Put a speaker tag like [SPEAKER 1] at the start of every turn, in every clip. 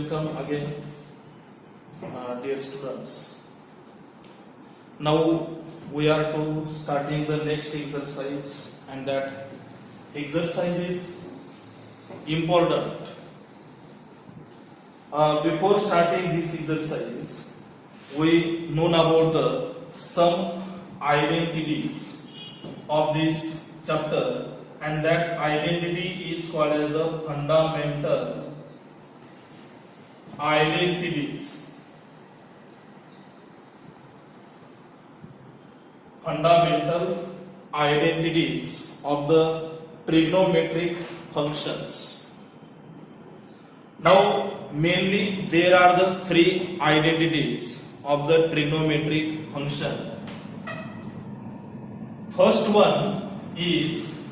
[SPEAKER 1] welcome again, dear students. Now we are to starting the next exercise, and that exercise is important. Before starting this exercise, we know about some identities of this chapter, and that identity is called as the fundamental identities. Fundamental identities of the trigonometric functions. Now, mainly there are the three identities of the trigonometric function. First one is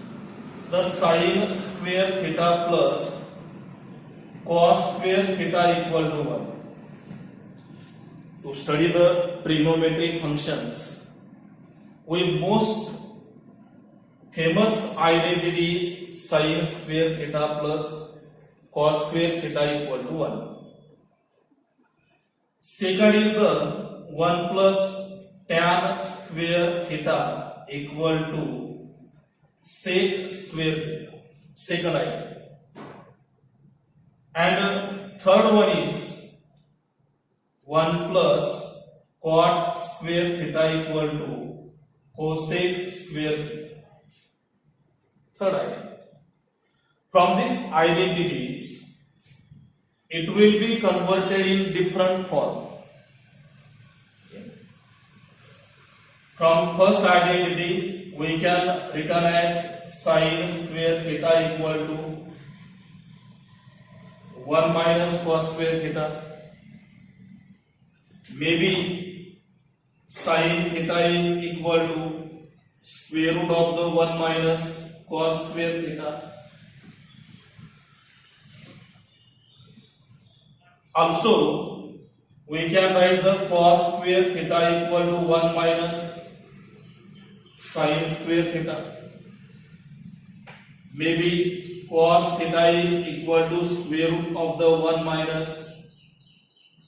[SPEAKER 1] the sine square theta plus cos square theta equal to 1. To study the trigonometric functions, we most famous identity is sine square theta plus cos square theta equal to 1. Second is the 1 plus tan square theta equal to sec square theta. Second identity. And third one is 1 plus cot square theta equal to cosec square theta. Third identity. From these identities, it will be converted in different form. From first identity, we can written as sine square theta equal to 1 minus cos square theta. Maybe sine theta is equal to square root of the 1 minus cos square theta. Also, we can write the cos square theta equal to 1 minus sine square theta. Maybe cos theta is equal to square root of the 1 minus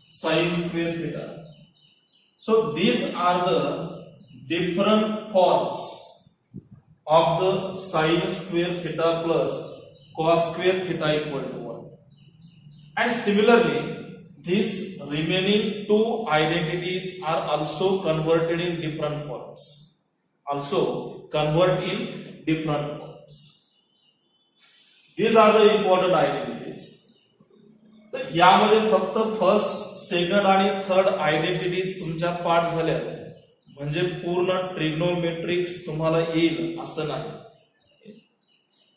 [SPEAKER 1] sine square theta. So these are the different forms of the sine square theta plus cos square theta equal to 1. And similarly, these remaining two identities are also converted in different forms. Also convert in different forms. These are the important identities. तर यामध्ये फक्त first, second आणि third identities तुमच्या पाठ झाल्या म्हणजे पूर्ण ट्रिग्नोमेट्रिक्स तुम्हाला येईल असं नाही.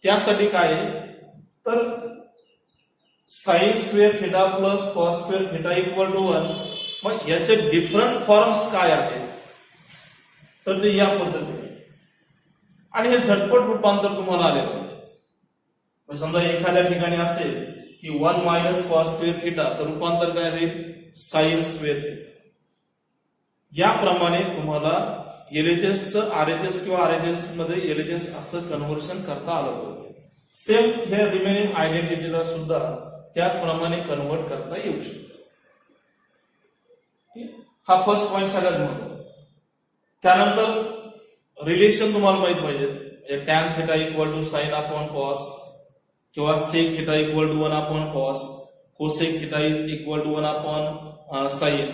[SPEAKER 1] त्यासाठी काय तर sine square theta plus cos square theta equal to 1, मग याचे डिफरंट फॉर्म्स काय आहेत तर ते या पद्धतीने, आणि हे झटपट रूपांतर तुम्हाला आले पाहिजे. समजा एखाद्या ठिकाणी असेल की 1 मायनस कॉस स्क्वेअर थिटा, तर रूपांतर काय होईल साइन स्क्वेअर थिटा. याप्रमाणे तुम्हाला एलएचएसचं आरएचएस किंवा आरएचएस मध्ये एलएचएस असं कन्व्हर्शन करता आलं पाहिजे. सेम हे रिमेनिंग आयडेंटिटीला सुद्धा त्याचप्रमाणे कन्व्हर्ट करता येऊ शकतं. हा फर्स्ट पॉइंट सगळ्यात महत्त्वाचा. त्यानंतर रिलेशन तुम्हाला माहित पाहिजे. Tan theta equal to sine upon cos किंवा sec theta equal to 1 upon cos, cosec theta is equal to 1 upon sine.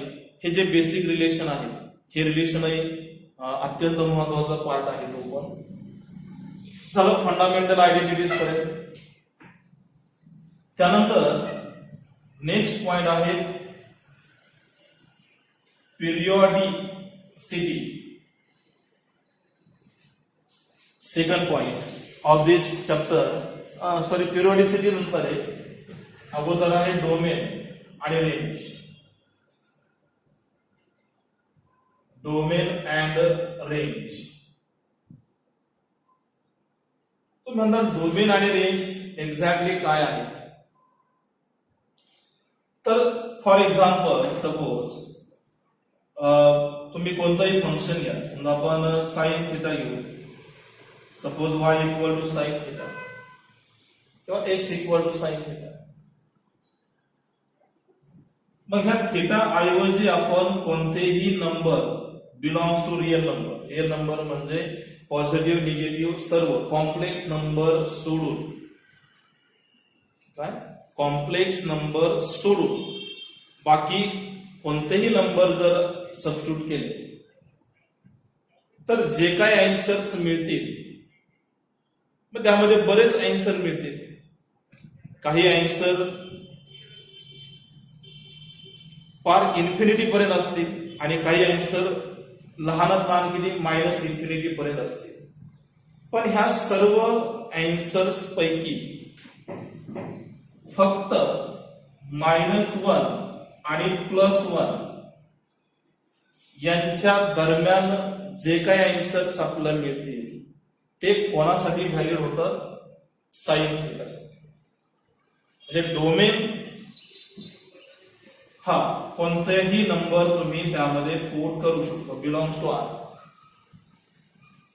[SPEAKER 1] हे जे बेसिक रिलेशन आहे, हे रिलेशनही अत्यंत महत्वाचा पार्ट आहे. तो पण झालं फंडामेंटल आयडेंटिटीज पर्यंत. त्यानंतर नेक्स्ट पॉइंट आहे periodicity. Second point of this chapter. Periodicity नंतर आहे, अगोदर आहे डोमेन आणि रेंज. Domain and range. तुम्ही म्हणता डोमेन आणि रेंज एक्झॅक्टली काय आहे. तर फॉर एक्झाम्पल सपोज तुम्ही कोणताही फंक्शन घ्या. समजा आपण साइन थिटा घेऊ. Suppose y equal to sine theta किंवा x equal to sine theta. मग ह्या थिटा ऐवजी आपण कोणतेही number belongs to real number म्हणजे पॉझिटिव्ह निगेटिव्ह सर्व कॉम्प्लेक्स नंबर सोडून, काय कॉम्प्लेक्स नंबर सोडून बाकी कोणतेही नंबर जर सबस्टिट्यूट केले तर जे काय आन्सर्स मिळतील मग त्यामध्ये बरेच आन्सर मिळतील. काही आन्सर पार इन्फिनिटी पर्यंत असतील आणि काही आन्सर लहानात लहान किती मायनस इन्फिनिटी पर्यंत असतील. पण ह्या सर्व आन्सर्स पैकी फक्त -1 आणि +1 यांच्या दरम्यान जे काही आन्सर्स आपल्याला मिळतील ते कोणासाठी व्हॅलिड होतं? साइन थिटासाठी. म्हणजे डोमेन हा कोणतेही नंबर तुम्ही त्यामध्ये पुट करू शकतो, बिलॉंग्स टू आर,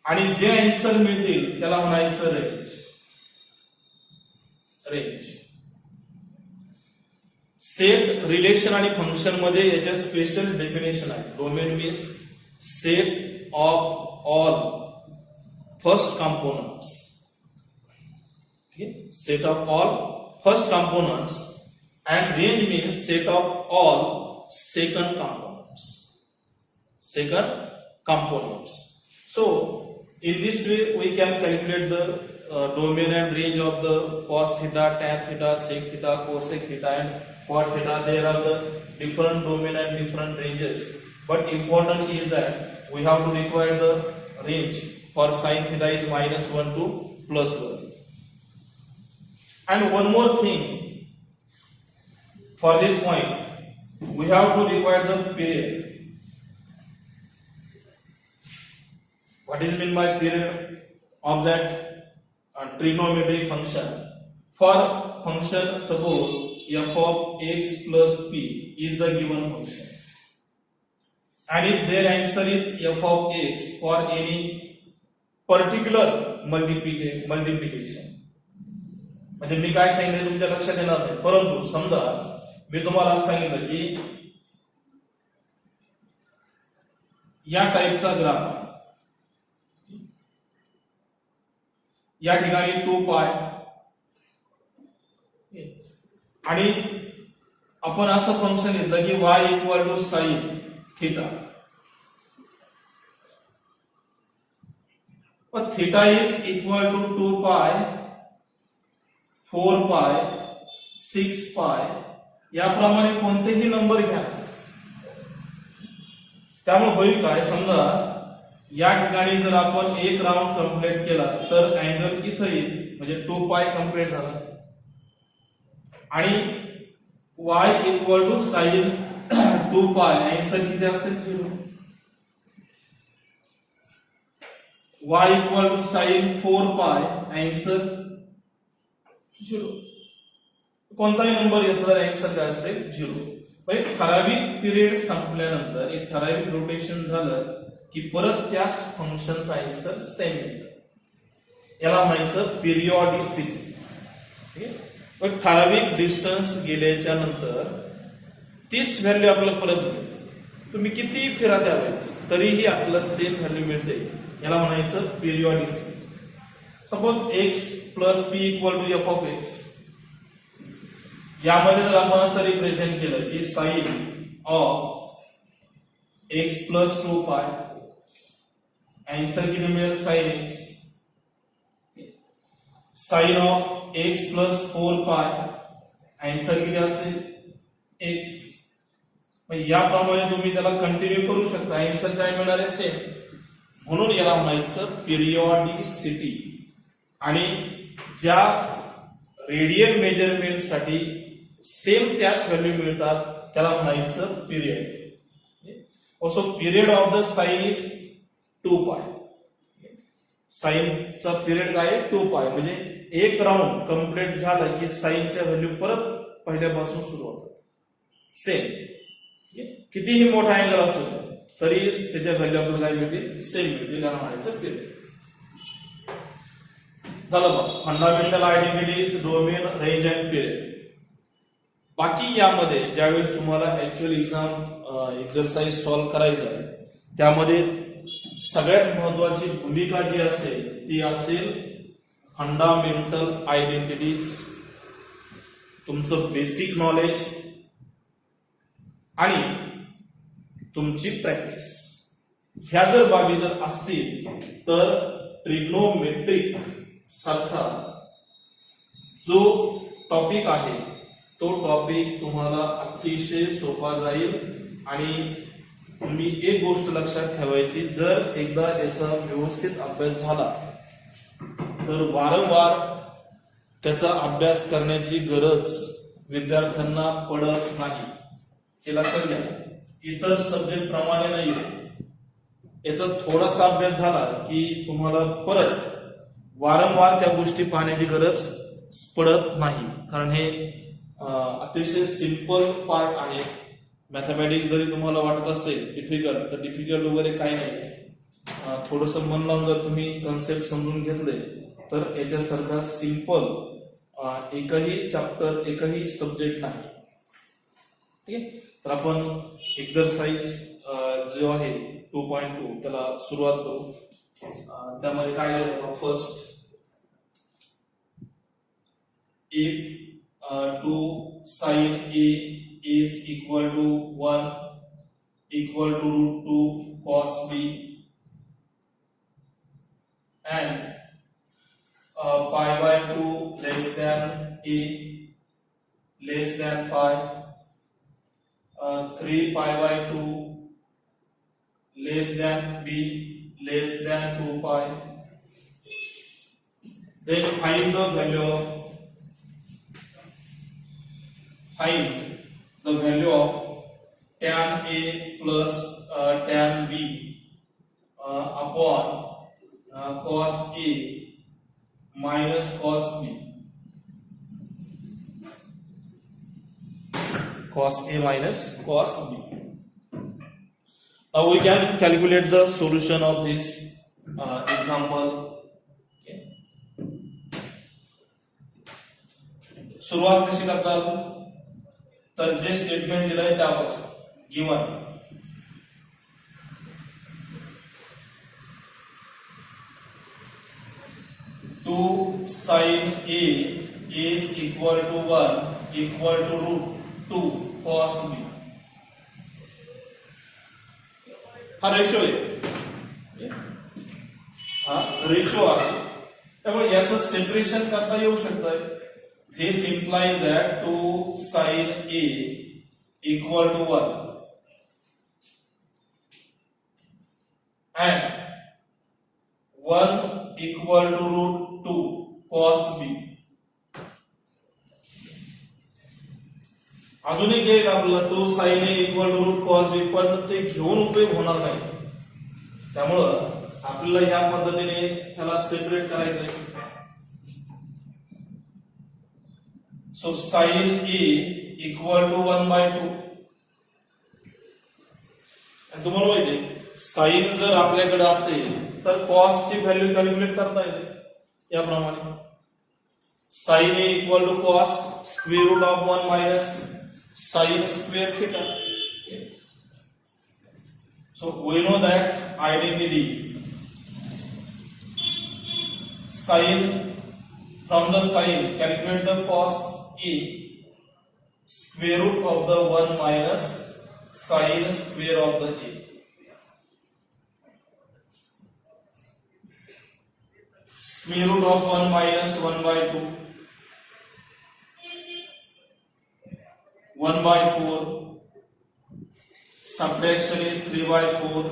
[SPEAKER 1] आणि जे आन्सर मिळतील त्याला म्हणायचं रेंज. सेट, रिलेशन आणि फंक्शन मध्ये याच्या स्पेशल डेफिनेशन आहे. Domain means set of all first components, set of all first components, and range means set of all second components. So in this way we can calculate the domain and range of the cos theta, tan theta, sec theta, cosec theta and quad theta. There are the different domain and different ranges, but important is that we have to require the range for sin theta is -1 to +1. And one more thing, for this point we have to require the period. What is meant by period of that trigonometric function? For function, suppose f of x plus p is the given function, and if their answer is f of x for any particular multiplication, म्हणजे मी काय सांगितलं तुमच्या लक्षात येणार नाही, परंतु समजा मी तुम्हाला सांगितलं की या टाईपचा ग्राफ आहे, या ठिकाणी 2π आणि आपण असं फंक्शन घेतलं की y equal to sine theta, पण थिटा इज इक्वल टू 2π 4π 6π याप्रमाणे कोणतेही नंबर घ्या. त्यामुळे होईल काय, समजा या ठिकाणी जर आपण एक राऊंड कंप्लीट केला तर अँगल इथं येईल, म्हणजे 2π कंप्लीट झाला, आणि y equal to sine 2π answer किती असेल? 0. y equal to sine 4π answer 0. कोणताही नंबर घेतला तर आन्सर काय असेल? 0. म्हणजे ठराविक पिरियड संपल्यानंतर एक ठराविक रोटेशन झालं की परत त्याच फंक्शनचा आन्सर सेम येतं. याला म्हणायचं पिरियॉडिसिटी. पण ठराविक डिस्टन्स गेल्याच्या नंतर तीच व्हॅल्यू आपल्याला परत मिळते. तुम्ही किती फिरा द्यावे तरीही आपल्याला सेम व्हॅल्यू मिळते. याला म्हणायचं periodicity. Suppose x plus p equal to f of x, यामध्ये जर आपण असं रिप्रेझेंट केलं की sine of x plus 2π answer किती मिळेल? Sine x. Sine of x plus 4π answer किती असेल? x. याप्रमाणे तुम्ही त्याला कंटिन्यू करू शकता, आन्सर काय मिळणार आहे? सेम. म्हणून याला म्हणायचं पिरियॉडिसिटी. आणि ज्या रेडियल मेजरमेंट साठी सेम त्याच व्हॅल्यू मिळतात त्याला म्हणायचं period. Also period of the sine is 2π. साइनचा पिरियड काय आहे? 2π. म्हणजे एक राऊंड कंप्लीट झाला की साइनच्या व्हॅल्यू परत पहिल्यापासून सुरू होतात सेम. कितीही मोठा अँगल असो तरी त्याच्या व्हॅल्यू आपल्याला काय मिळते? सेम मिळते. याला म्हणायचं पिरियड. झालं बघ, fundamental identities, domain, range and period. बाकी यामध्ये ज्यावेळेस तुम्हाला ऍक्च्युअल एक्झाम एक्झरसाइज सॉल्व्ह करायचा आहे त्यामध्ये सगळ्यात महत्वाची भूमिका जी असेल ती असेल फंडामेंटल आयडेंटिटीज, तुमचं बेसिक नॉलेज आणि तुमची प्रॅक्टिस. ह्या जर बाबी जर असतील तर ट्रिग्नोमेट्रिक सारखा जो टॉपिक आहे तो टॉपिक तुम्हाला अतिशय सोपा जाईल. आणि तुम्ही एक गोष्ट लक्षात ठेवायची, जर एकदा याचा व्यवस्थित अभ्यास झाला तर वारंवार त्याचा अभ्यास करण्याची गरज विद्यार्थ्यांना पडत नाही. हे लक्षात घ्या, इतर सब्जेक्ट प्रमाणे नाही. याचा थोडासा अभ्यास झाला की तुम्हाला परत वारंवार त्या गोष्टी पाहण्याची गरज पडत नाही, कारण हे अतिशय सिंपल पार्ट आहे. मॅथमॅटिक्स जरी तुम्हाला वाटत असेल डिफिकल्ट, तर डिफिकल्ट वगैरे काही नाही. थोडंसं मन लावून जर तुम्ही कन्सेप्ट समजून घेतले तर याच्यासारखा सिंपल एकही चॅप्टर एकही सब्जेक्ट नाही. ठीक आहे, तर आपण एक्झरसाइज जो आहे 2.2 त्याला सुरुवात करू. त्यामध्ये काय आहे, first if 2 sin A is equal to 1 equal to √2 cos B and pi by 2 less than A less than pi, 3 pi by 2 less than B less than 2 pi. Then find the value of tan A plus tan B upon cos A minus cos B. Cos A minus cos B. Now we can calculate the solution of this example. सुरुवात कशी करतात, तर जे statement दिलंय त्यापासून given to sin A is equal to 1 equal to √2 cos B. हा ratio आहे, हा रेशो आहे, त्यामुळे याचं सेपरेशन करता येऊ शकतं. This implies that 2 sin A equal to 1 and 1 equal to √2 cos B. अजून एक येईल आपल्याला 2 sin A equal to √2 cos B, पण ते घेऊन उपयोग होणार नाही. त्यामुळं आपल्याला ह्या पद्धतीने त्याला सेपरेट करायचं आहे. So sin A equal to 1 by 2. आणि तुम्हाला माहिती साइन जर आपल्याकडे असेल तर कॉस ची व्हॅल्यू कॅल्क्युलेट करता येते याप्रमाणे. sin A equal to cos square root of 1 minus sin square theta. So we know that identity sin, from the sin calculate the cos A square root of the 1 minus sin square of the A. Square root of 1 minus 1 by 2, 1 by 4, subtraction is 3 by 4,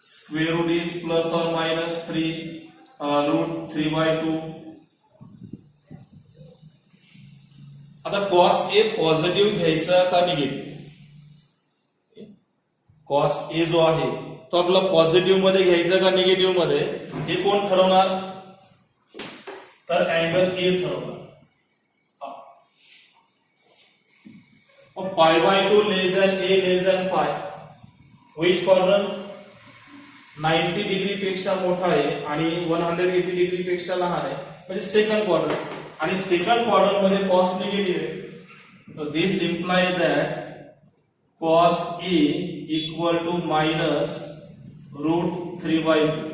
[SPEAKER 1] square root is plus or minus 3, root 3 by 2. आता cos A positive घ्यायचा का negative? cos A जो आहे तो आपला positive मध्ये घ्यायचा का निगेटिव्ह मध्ये, हे कोण ठरवणार? तर अँगल A ठरवणार. पाय by 2 less than A less than पाय, व्हिच क्वाड्रंट 90 डिग्री पेक्षा मोठा आहे आणि 180 डिग्री पेक्षा लहान आहे, म्हणजे सेकंड क्वाड्रंट. आणि सेकंड क्वाड्रंट मध्ये कॉस निगेटिव्ह आहे. So this implies that cos A equal to minus root 3 by 2.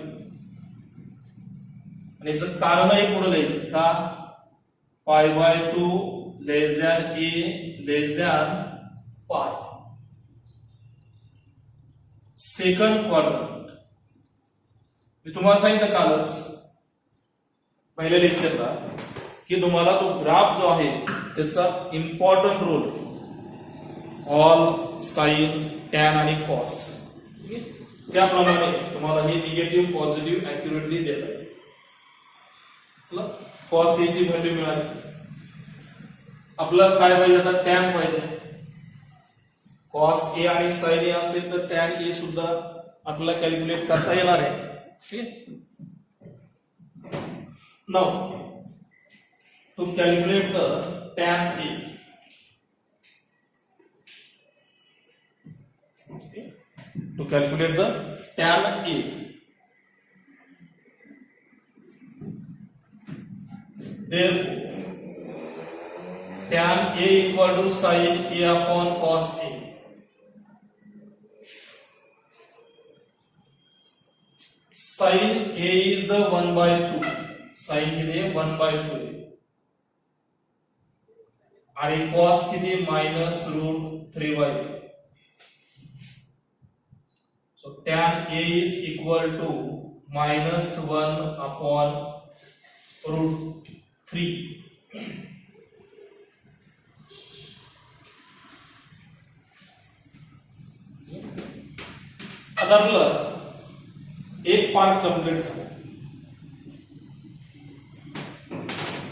[SPEAKER 1] आणि याचं कारणही पुढे लिहायचं का पाय by 2 less than A less than पाय. सेकंड क्वाड्रंट मी तुम्हाला सांगितलं कालच पहिल्या लेक्चरला की तुम्हाला तो ग्राफ जो आहे त्याचा important role all sine tan आणि कॉस त्याप्रमाणे तुम्हाला हे निगेटिव्ह पॉझिटिव्ह अॅक्युरेटली देत आहे. कॉस ए ची व्हॅल्यू मिळाली. आपलं काय पाहिजे आता टॅन पाहिजे. कॉस ए आणि साइन ए असेल तर टॅन ए सुद्धा आपल्याला कॅल्क्युलेट करता येणार आहे. Now to calculate the tan A to calculate the tan A. Therefore, tan A equal to sin A upon cos A. Sin A is the 1 by 2. Sin किती 1 by 2 आणि cos किती minus root 3 by 2. So tan A is equal to minus 1 upon root 3. आता आपलं एक part complete झाला.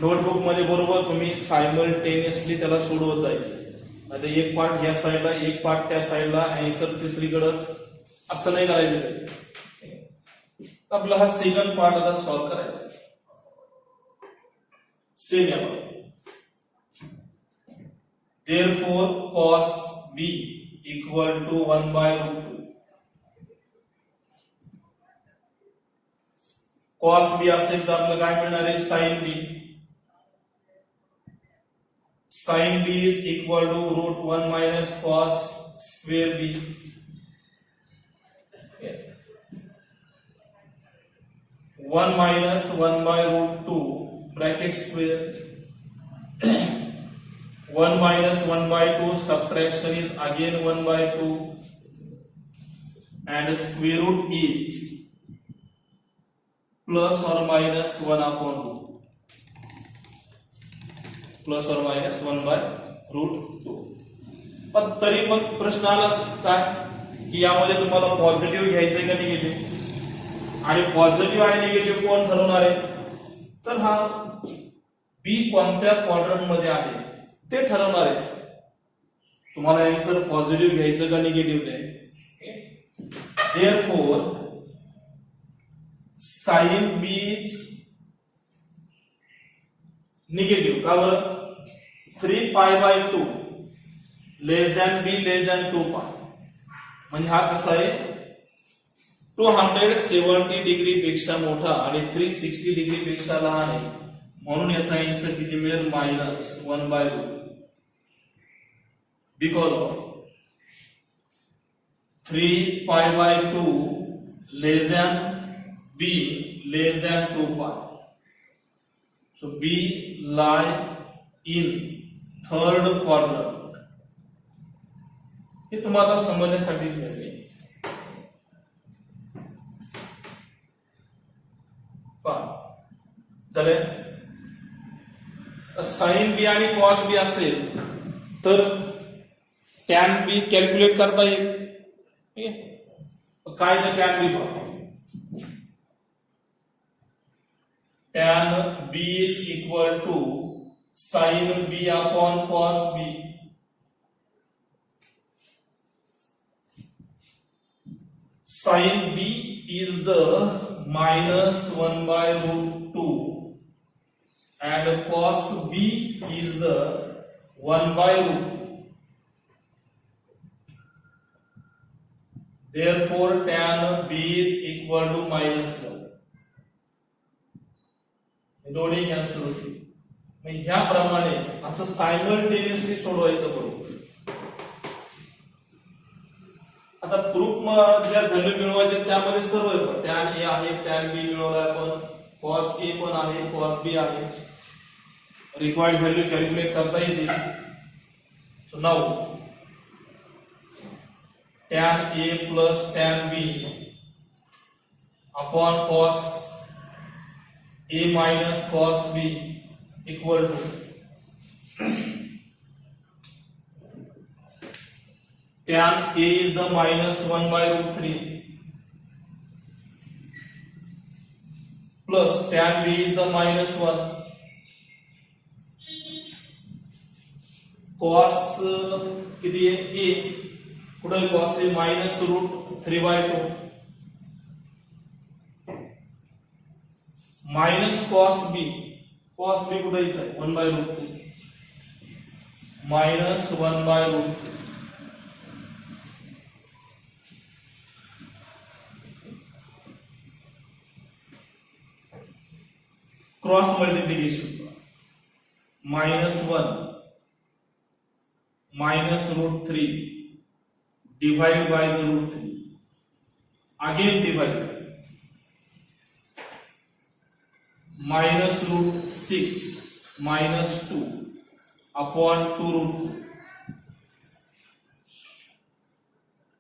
[SPEAKER 1] Notebook मध्ये बरोबर तुम्ही सायमल्टेनियसली त्याला सोडवत जायचं. आता एक पार्ट ह्या साईडला एक पार्ट त्या साईडला आन्सर तिसरीकडंच असं नाही करायचं. आपला हा सेकंड पार्ट आता सॉल्व्ह करायचा. सेम यावर therefore cos b equal to 1 by root 2. cos b असेल तर आपल्याला काय मिळणार आहे sin b. sin b is equal to root 1 minus cos square b. 1 minus 1 by root 2 bracket square 1 minus 1 by 2 subtraction is again 1 by 2 and square root is plus or minus 1 upon root plus or minus 1 by root 2. पण तरी पण प्रश्न आलाच काय की यामध्ये तुम्हाला positive घ्यायचंय का निगेटिव्ह आणि पॉझिटिव्ह आणि निगेटिव्ह कोण ठरवणार आहे तर हा बी कोणत्या क्वाड्रंट मध्ये आहे ते ठरवणार आहे. तुम्हाला आन्सर पॉझिटिव्ह घ्यायचं का निगेटिव्ह आहे. Therefore sine B is negative का बरं 3 pi by 2 less than B less than 2 pi म्हणजे हा कसा आहे 270 डिग्री पेक्षा मोठा आणि 360 डिग्री पेक्षा लहान आहे म्हणून याचा आन्सर किती मिळेल minus 1 by root. Because of 3 pi by 2 less than B less than 2 pi. So B lie in third quadrant. हे तुम्हाला समजण्यासाठी लिहिले झाले. साइन बी आणि कॉस बी असेल तर टॅन बी कॅल्क्युलेट करता येईल. काय तर टॅन बी पहा tan B is equal to sine B upon cos B. Sin b is the minus 1 by root 2 and cos b is the 1 by root 2. Therefore tan b is equal to minus 1. दोन्ही cancel होतील. ह्याप्रमाणे असं simultaneously सोडवायचं बरोबर. आता proof ज्या value मिळवायच्या त्यामध्ये सर्व आहे, टॅन ए आहे, टॅन बी मिळवलाय आपण, कॉस ए पण आहे, कॉस बी आहे. रिक्वायर्ड व्हॅल्यू कॅल्क्युलेट करता येतील. So now tan A plus tan B upon cos A minus cos B equal to tan A is the minus 1 by root 3 plus tan B is the minus 1 cos किती आहे A कुठे cos A minus root 3 by 2 minus cos B कुठे इथे 1 by root 3 minus 1 by root 3 cross multiplication -1 minus root 3 divide by the root 3 again divide minus root 6 minus 2 upon 2 root 2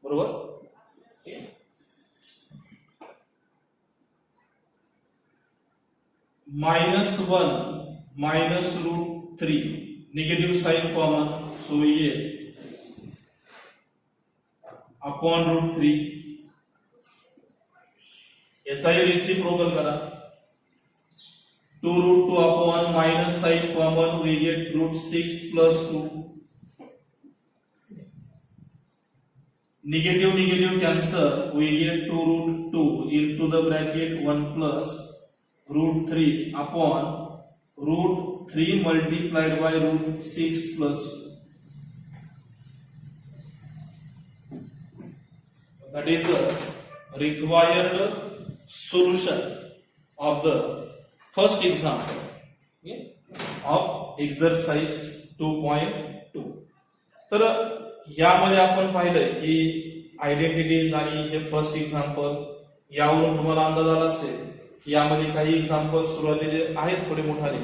[SPEAKER 1] बरोबर. -1 minus root 3 negative sign common, so ये upon root 3 याचाही reciprocal करा. 2 root 2 upon minus sign common, we get root 6 plus 2. Negative cancel, we get 2 root 2 into the bracket 1 plus root 3 upon root 3 multiplied by root 6 plus 2. That is the required solution of the first example of exercise 2.2. तर यामध्ये आपण पाहिलंय की identities आणि हे first example, यावरून तुम्हाला अंदाज आला असेल यामध्ये काही एक्झाम्पल सुरुवातीचे आहेत थोडे मोठाले,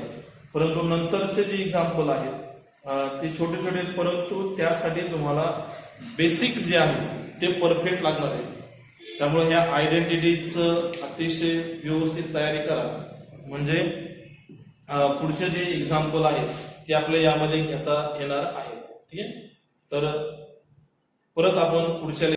[SPEAKER 1] परंतु नंतरचे जे एक्झाम्पल आहेत ते छोटे छोटे, परंतु त्यासाठी तुम्हाला बेसिक जे आहे ते परफेक्ट लागणार आहे. त्यामुळे ह्या आयडेंटिटीचं अतिशय व्यवस्थित तयारी करा, म्हणजे पुढचे जे एक्झाम्पल आहेत ते आपल्या यामध्ये घेता येणार आहेत. ठीक आहे. तर परत आपण पुढच्या